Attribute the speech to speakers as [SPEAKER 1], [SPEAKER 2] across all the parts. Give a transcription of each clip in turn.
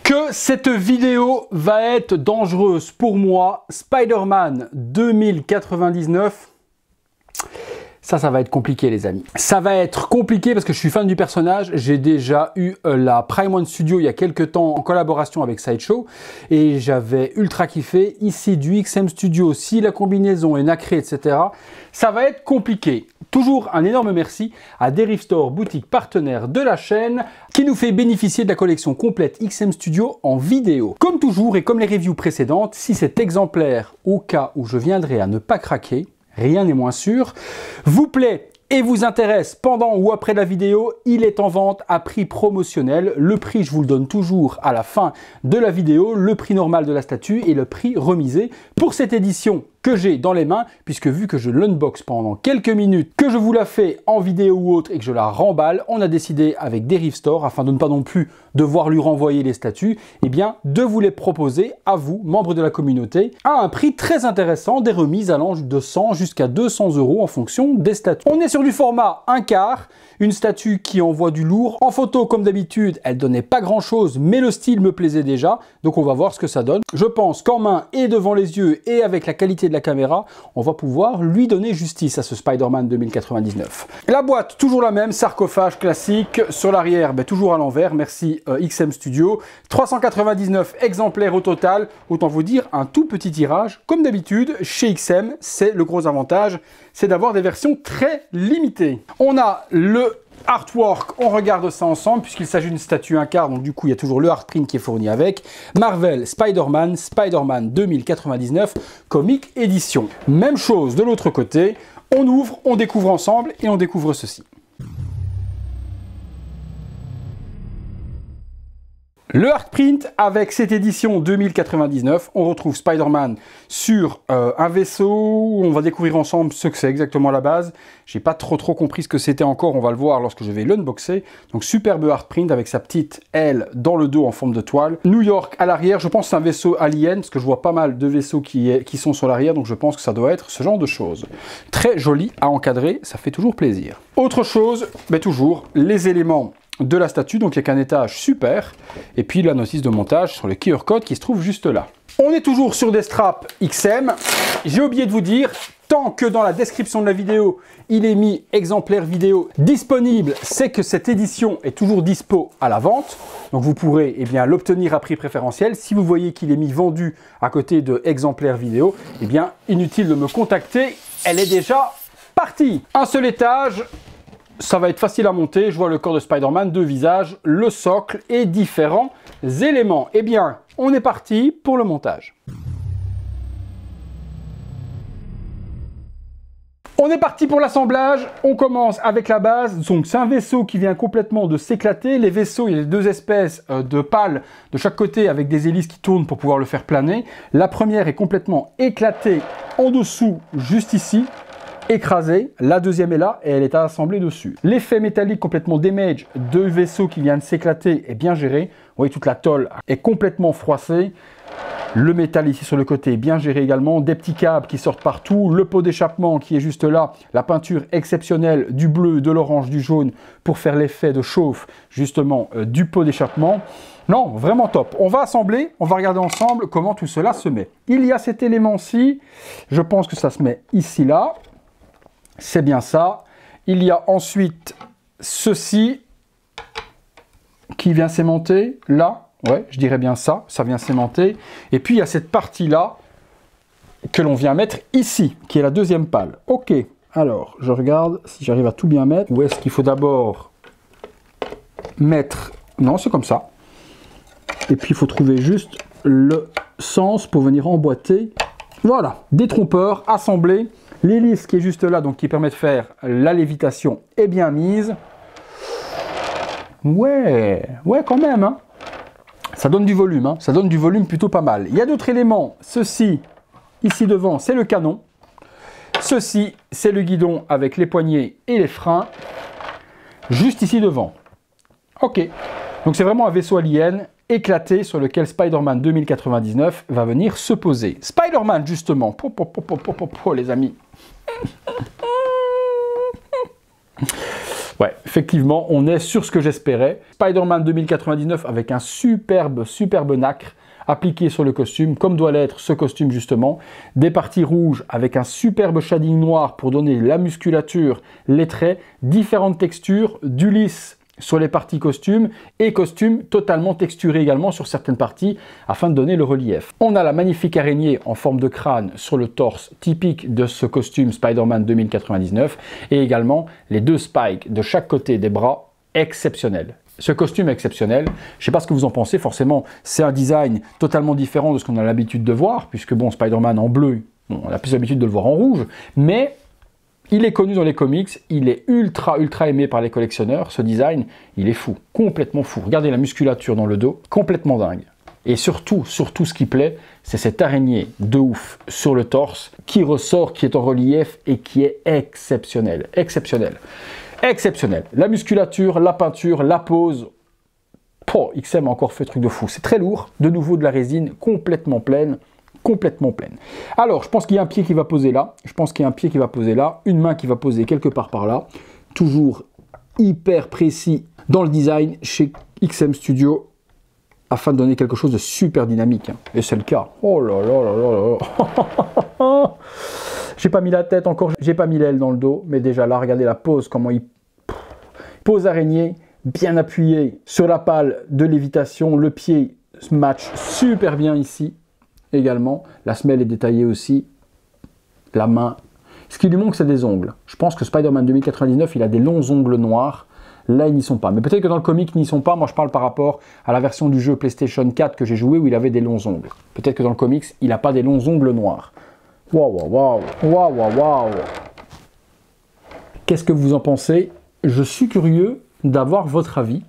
[SPEAKER 1] Que cette vidéo va être dangereuse pour moi. Spider-Man 2099. Ça va être compliqué les amis. Ça va être compliqué parce que je suis fan du personnage. J'ai déjà eu la Prime One Studio il y a quelques temps en collaboration avec Sideshow et j'avais ultra kiffé. Ici du XM Studio, si la combinaison est nacrée, etc. Ça va être compliqué. Toujours un énorme merci à Derive Store, boutique partenaire de la chaîne, qui nous fait bénéficier de la collection complète XM Studio en vidéo. Comme toujours et comme les reviews précédentes, si cet exemplaire, au cas où je viendrai à ne pas craquer, rien n'est moins sûr, vous plaît et vous intéresse pendant ou après la vidéo, il est en vente à prix promotionnel. Le prix, je vous le donne toujours à la fin de la vidéo, le prix normal de la statue et le prix remisé pour cette édition que j'ai dans les mains, puisque vu que je l'unbox pendant quelques minutes, que je vous la fais en vidéo ou autre et que je la remballe, on a décidé avec Derive Store, afin de ne pas non plus devoir lui renvoyer les statues, eh bien de vous les proposer à vous, membres de la communauté, à un prix très intéressant, des remises allant de 100 jusqu'à 200 € en fonction des statues. On est sur du format 1/4, une statue qui envoie du lourd. En photo, comme d'habitude, elle donnait pas grand chose, mais le style me plaisait déjà, donc on va voir ce que ça donne. Je pense qu'en main et devant les yeux et avec la qualité de la caméra, on va pouvoir lui donner justice à ce Spider-Man 2099. La boîte, toujours la même, sarcophage classique. Sur l'arrière, toujours à l'envers, merci XM Studio. 399 exemplaires au total, autant vous dire un tout petit tirage. Comme d'habitude, chez XM, c'est le gros avantage, c'est d'avoir des versions très limitées. On a le artwork, on regarde ça ensemble puisqu'il s'agit d'une statue 1/4, donc du coup il y a toujours le art print qui est fourni avec. Marvel Spider-Man 2099 Comic Edition. Même chose de l'autre côté, on ouvre, on découvre ensemble et on découvre ceci. Le art print avec cette édition 2099, on retrouve Spider-Man sur un vaisseau, on va découvrir ensemble ce que c'est exactement à la base. J'ai pas trop compris ce que c'était encore, on va le voir lorsque je vais l'unboxer. Donc superbe art print avec sa petite aile dans le dos en forme de toile. New York à l'arrière, je pense que c'est un vaisseau alien, parce que je vois pas mal de vaisseaux qui sont sur l'arrière, donc je pense que ça doit être ce genre de choses. Très joli à encadrer, ça fait toujours plaisir. Autre chose, toujours les éléments de la statue, donc il n'y a qu'un étage super, et puis la notice de montage sur le QR code qui se trouve juste là. On est toujours sur des straps XM. J'ai oublié de vous dire, tant que dans la description de la vidéo, il est mis exemplaire vidéo disponible, c'est que cette édition est toujours dispo à la vente. Donc vous pourrez l'obtenir à prix préférentiel. Si vous voyez qu'il est mis vendu à côté de exemplaire vidéo, inutile de me contacter, elle est déjà partie. Un seul étage. Ça va être facile à monter, je vois le corps de Spider-Man, 2 visages, le socle et différents éléments. On est parti pour le montage. On est parti pour l'assemblage, on commence avec la base. Donc c'est un vaisseau qui vient complètement de s'éclater. Les vaisseaux, il y a 2 espèces de pales de chaque côté avec des hélices qui tournent pour pouvoir le faire planer. La première est complètement éclatée en dessous, juste ici. Écrasée, la deuxième est là et elle est assemblée dessus. L'effet métallique complètement damage de vaisseau qui vient de s'éclater est bien géré. Vous voyez, toute la tôle est complètement froissée. Le métal ici sur le côté est bien géré également. Des petits câbles qui sortent partout. Le pot d'échappement qui est juste là. La peinture exceptionnelle du bleu, de l'orange, du jaune pour faire l'effet de chauffe justement du pot d'échappement. Non, vraiment top. On va assembler, on va regarder ensemble comment tout cela se met. Il y a cet élément-ci. Je pense que ça se met ici, là. C'est bien ça. Il y a ensuite ceci qui vient s'aimanter là. Ouais, je dirais bien ça. Ça vient s'aimanter. Et puis il y a cette partie-là que l'on vient mettre ici, qui est la deuxième pale. Ok. Alors, je regarde si j'arrive à tout bien mettre. Où est-ce qu'il faut d'abord mettre... Non, c'est comme ça. Et puis il faut trouver juste le sens pour venir emboîter. Voilà, détrompeur, assemblé. L'hélice qui est juste là, donc qui permet de faire la lévitation, est bien mise. Ouais, quand même. Hein. Ça donne du volume, hein. Ça donne du volume plutôt pas mal. Il y a d'autres éléments. Ceci, ici devant, c'est le canon. Ceci, c'est le guidon avec les poignées et les freins. Juste ici devant. Ok. Donc c'est vraiment un vaisseau alien éclaté sur lequel Spider-Man 2099 va venir se poser. Spider-Man, justement. Les amis. Ouais, effectivement, on est sur ce que j'espérais. Spider-Man 2099 avec un superbe nacre appliqué sur le costume, comme doit l'être ce costume justement. Des parties rouges avec un superbe shading noir pour donner la musculature, les traits, différentes textures, du lisse sur les parties costumes et costume totalement texturé également sur certaines parties afin de donner le relief. On a la magnifique araignée en forme de crâne sur le torse typique de ce costume Spider-Man 2099 et également les 2 spikes de chaque côté des bras exceptionnels. Ce costume est exceptionnel, je ne sais pas ce que vous en pensez, forcément c'est un design totalement différent de ce qu'on a l'habitude de voir, puisque bon, Spider-Man en bleu, bon, on a plus l'habitude de le voir en rouge, mais il est connu dans les comics, il est ultra aimé par les collectionneurs, ce design, il est fou, complètement fou. Regardez la musculature dans le dos, complètement dingue. Et surtout ce qui plaît, c'est cette araignée de ouf sur le torse, qui ressort, qui est en relief et qui est exceptionnel, exceptionnel. Exceptionnel. La musculature, la peinture, la pose. Oh, XM a encore fait truc de fou. C'est très lourd. De nouveau de la résine complètement pleine. Complètement pleine. Alors, je pense qu'il y a un pied qui va poser là. Je pense qu'il y a un pied qui va poser là. Une main qui va poser quelque part par là. Toujours hyper précis dans le design chez XM Studio afin de donner quelque chose de super dynamique. Et c'est le cas. Oh là là là là là. J'ai pas mis la tête encore, j'ai pas mis l'aile dans le dos, mais déjà là, regardez la pose, comment il pose araignée, bien appuyé sur la pale de lévitation, le pied match super bien ici également, la semelle est détaillée aussi, la main, ce qui lui manque c'est des ongles. Je pense que Spider-Man 2099, il a des longs ongles noirs, là ils n'y sont pas, mais peut-être que dans le comic ils n'y sont pas, moi je parle par rapport à la version du jeu PlayStation 4 que j'ai joué où il avait des longs ongles. Peut-être que dans le comics, il n'a pas des longs ongles noirs. Waouh, waouh, waouh, waouh, waouh. Qu'est-ce que vous en pensez? Je suis curieux d'avoir votre avis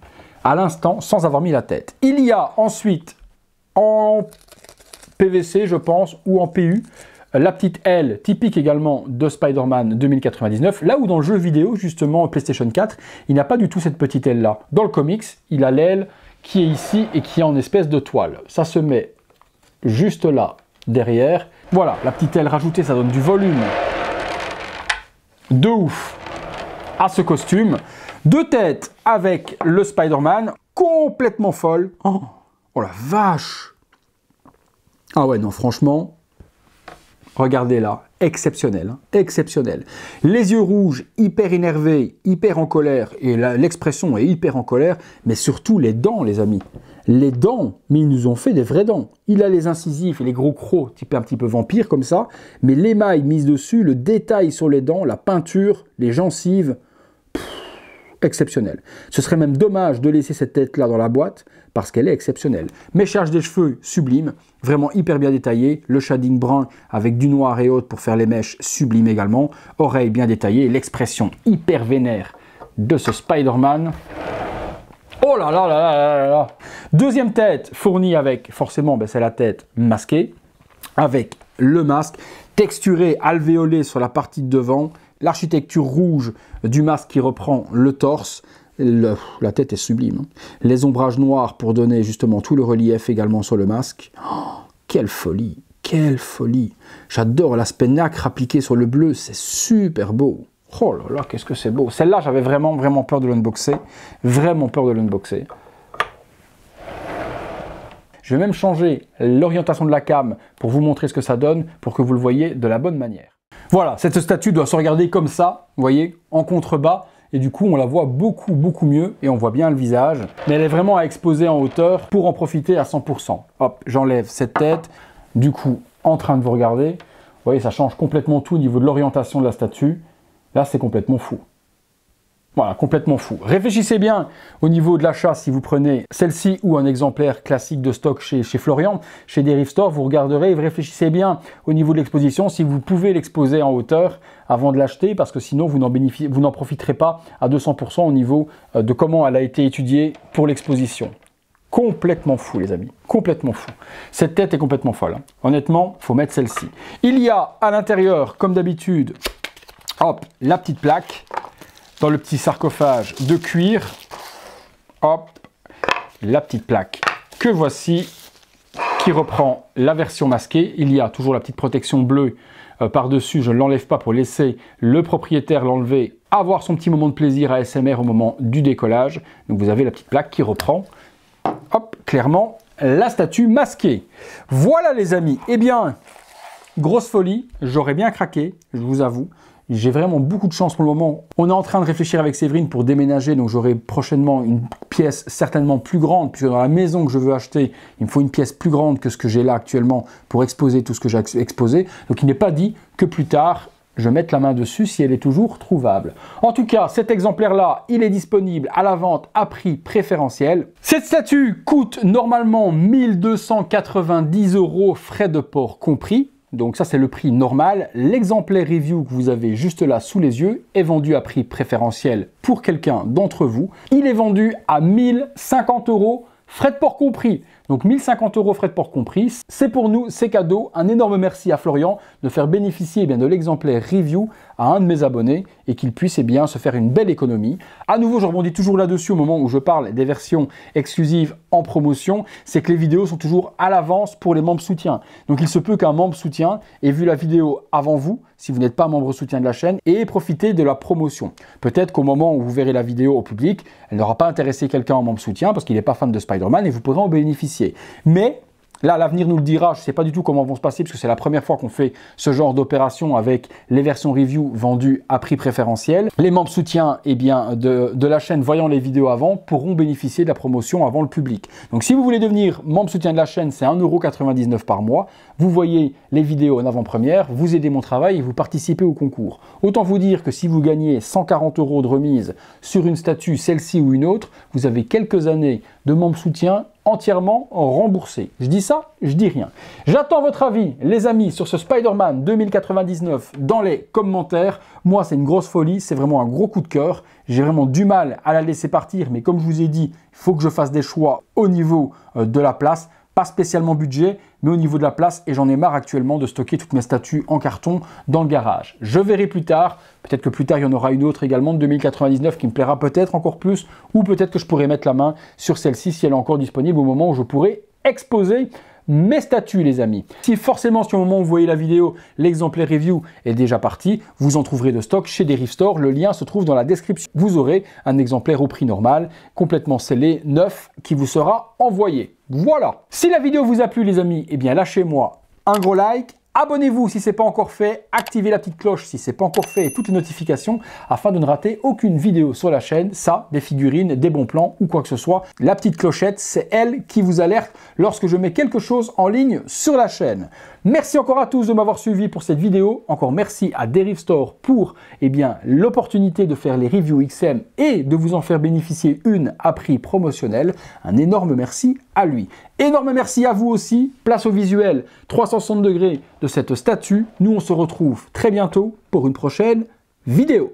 [SPEAKER 1] à l'instant sans avoir mis la tête. Il y a ensuite en PVC, je pense, ou en PU, la petite aile typique également de Spider-Man 2099, là où dans le jeu vidéo, justement, PlayStation 4, il n'a pas du tout cette petite aile-là. Dans le comics, il a l'aile qui est ici et qui est en espèce de toile. Ça se met juste là, derrière. Voilà, la petite aile rajoutée, ça donne du volume de ouf à ce costume. 2 têtes avec le Spider-Man, complètement folle. Oh, oh la vache! Ah ouais, non, franchement, regardez là, exceptionnel, hein, exceptionnel. Les yeux rouges, hyper énervés, hyper en colère, et l'expression est hyper en colère, mais surtout les dents, les amis. Les dents, mais ils nous ont fait des vraies dents. Il a les incisives et les gros crocs, type un petit peu vampire comme ça, mais l'émail mise dessus, le détail sur les dents, la peinture, les gencives, exceptionnel. Ce serait même dommage de laisser cette tête-là dans la boîte parce qu'elle est exceptionnelle. Méchage des cheveux, sublime, vraiment hyper bien détaillé. Le shading brun avec du noir et autres pour faire les mèches, sublime également. Oreilles bien détaillées, l'expression hyper vénère de ce Spider-Man. Oh là là là là là là. Deuxième tête fournie avec, forcément, c'est la tête masquée, avec le masque texturé, alvéolé sur la partie de devant. L'architecture rouge du masque qui reprend le torse, la tête est sublime. Les ombrages noirs pour donner justement tout le relief également sur le masque. Oh, quelle folie, quelle folie. J'adore l'aspect nacre appliqué sur le bleu, c'est super beau. Oh là là, qu'est-ce que c'est beau. Celle-là, j'avais vraiment peur de l'unboxer. Vraiment peur de l'unboxer. Je vais même changer l'orientation de la cam pour vous montrer ce que ça donne, pour que vous le voyez de la bonne manière. Voilà, cette statue doit se regarder comme ça, vous voyez, en contrebas, et du coup on la voit beaucoup mieux, et on voit bien le visage, mais elle est vraiment à exposer en hauteur pour en profiter à 100%. Hop, j'enlève cette tête, du coup, en train de vous regarder, vous voyez, ça change complètement tout au niveau de l'orientation de la statue, là c'est complètement fou. Voilà, complètement fou. Réfléchissez bien au niveau de l'achat si vous prenez celle-ci ou un exemplaire classique de stock chez Florian, chez Derive Store, vous regarderez et vous réfléchissez bien au niveau de l'exposition si vous pouvez l'exposer en hauteur avant de l'acheter parce que sinon vous n'en profiterez pas à 200% au niveau de comment elle a été étudiée pour l'exposition. Complètement fou les amis, complètement fou. Cette tête est complètement folle. Hein. Honnêtement, il faut mettre celle-ci. Il y a à l'intérieur, comme d'habitude, hop, la petite plaque. Dans le petit sarcophage de cuir, hop, la petite plaque que voici, qui reprend la version masquée. Il y a toujours la petite protection bleue par-dessus, je ne l'enlève pas pour laisser le propriétaire l'enlever, avoir son petit moment de plaisir ASMR au moment du décollage. Donc vous avez la petite plaque qui reprend, hop, clairement, la statue masquée. Voilà les amis, eh bien, grosse folie, j'aurais bien craqué, je vous avoue. J'ai vraiment beaucoup de chance pour le moment. On est en train de réfléchir avec Séverine pour déménager, donc j'aurai prochainement une pièce certainement plus grande, puisque dans la maison que je veux acheter, il me faut une pièce plus grande que ce que j'ai là actuellement pour exposer tout ce que j'ai exposé. Donc il n'est pas dit que plus tard, je mette la main dessus si elle est toujours trouvable. En tout cas, cet exemplaire-là, il est disponible à la vente à prix préférentiel. Cette statue coûte normalement 1290 €, frais de port compris. Donc ça, c'est le prix normal. L'exemplaire review que vous avez juste là sous les yeux est vendu à prix préférentiel pour quelqu'un d'entre vous. Il est vendu à 1050 €, frais de port compris. Donc 1050 € frais de port compris. C'est pour nous, c'est cadeau. Un énorme merci à Florian de faire bénéficier de l'exemplaire review à un de mes abonnés et qu'il puisse se faire une belle économie. À nouveau, je rebondis toujours là-dessus au moment où je parle des versions exclusives en promotion. C'est que les vidéos sont toujours à l'avance pour les membres soutien. Donc il se peut qu'un membre soutien ait vu la vidéo avant vous, si vous n'êtes pas membre soutien de la chaîne, et profiter de la promotion. Peut-être qu'au moment où vous verrez la vidéo au public, elle n'aura pas intéressé quelqu'un en membre soutien parce qu'il n'est pas fan de Spider-Man et vous pourrez en bénéficier. Mais là, l'avenir nous le dira. Je ne sais pas du tout comment vont se passer parce que c'est la première fois qu'on fait ce genre d'opération avec les versions review vendues à prix préférentiel. Les membres soutien de la chaîne voyant les vidéos avant pourront bénéficier de la promotion avant le public. Donc si vous voulez devenir membre soutien de la chaîne, c'est 1,99 € par mois. Vous voyez les vidéos en avant-première, vous aidez mon travail et vous participez au concours. Autant vous dire que si vous gagnez 140 € de remise sur une statue, celle-ci ou une autre, vous avez quelques années de membre soutien entièrement remboursé. Je dis ça, je dis rien. J'attends votre avis, les amis, sur ce Spider-Man 2099 dans les commentaires. Moi, c'est une grosse folie, c'est vraiment un gros coup de cœur. J'ai vraiment du mal à la laisser partir, mais comme je vous ai dit, il faut que je fasse des choix au niveau de la place. Pas spécialement budget, mais au niveau de la place, et j'en ai marre actuellement de stocker toutes mes statues en carton dans le garage. Je verrai plus tard, peut-être que plus tard il y en aura une autre également de 2099 qui me plaira peut-être encore plus, ou peut-être que je pourrai mettre la main sur celle-ci si elle est encore disponible au moment où je pourrai exposer mes statues, les amis. Si au moment où vous voyez la vidéo, l'exemplaire review est déjà parti, vous en trouverez de stock chez Derive Store. Le lien se trouve dans la description. Vous aurez un exemplaire au prix normal, complètement scellé, neuf, qui vous sera envoyé. Voilà. Si la vidéo vous a plu, les amis, eh bien lâchez-moi un gros like. Abonnez-vous si ce n'est pas encore fait, activez la petite cloche si ce n'est pas encore fait et toutes les notifications afin de ne rater aucune vidéo sur la chaîne. Ça, des figurines, des bons plans ou quoi que ce soit. La petite clochette, c'est elle qui vous alerte lorsque je mets quelque chose en ligne sur la chaîne. Merci encore à tous de m'avoir suivi pour cette vidéo. Encore merci à Derive Store pour l'opportunité de faire les reviews XM et de vous en faire bénéficier une à prix promotionnel. Un énorme merci à lui. Énorme merci à vous aussi. Place au visuel 360 degrés de cette statue. Nous, on se retrouve très bientôt pour une prochaine vidéo.